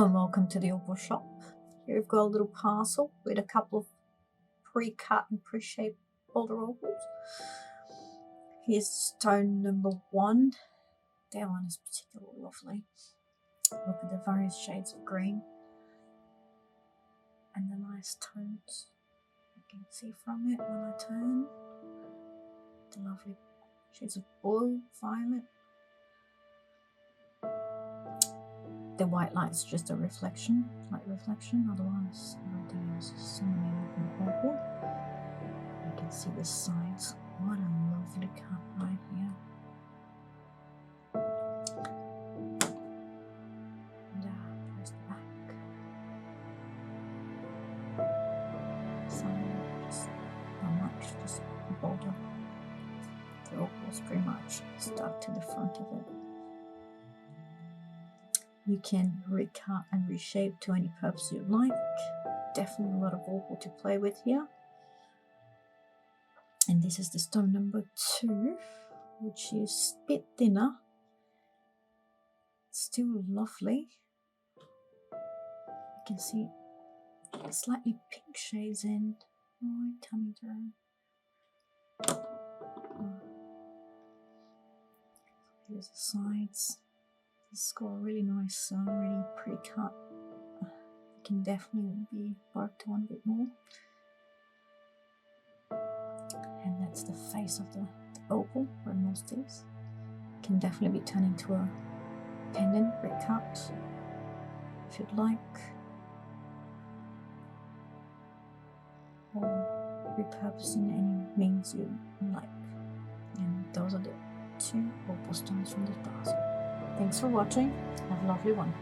and welcome to the OpalShop. Here we've got a little parcel with a couple of pre-cut and pre-shaped Boulder Opals. Here's stone number 1. That one is particularly lovely. Look at the various shades of green and the nice tones you can see from it when I turn. The lovely shades of blue, violet. The white light's just a reflection, light reflection, otherwise everything else is similar in opal. You can see the sides. What a lovely cut right here. And there's the back. Side, just not much, just Boulder. The opal's pretty much stuck to the front of it. You can recut and reshape to any purpose you like. Definitely a lot of opal to play with here. And this is the stone number 2, which is a bit thinner. Still lovely. You can see slightly pink shades and right coming through. Here's the sides. It's got a really nice, really pre-cut. It can definitely be worked on a bit more. And that's the face of the opal, where most is. Can definitely be turned into a pendant, pre-cut, if you'd like. Or repurposing any means you like. And those are the 2 opal stones from this parcel. Thanks for watching. Have a lovely one.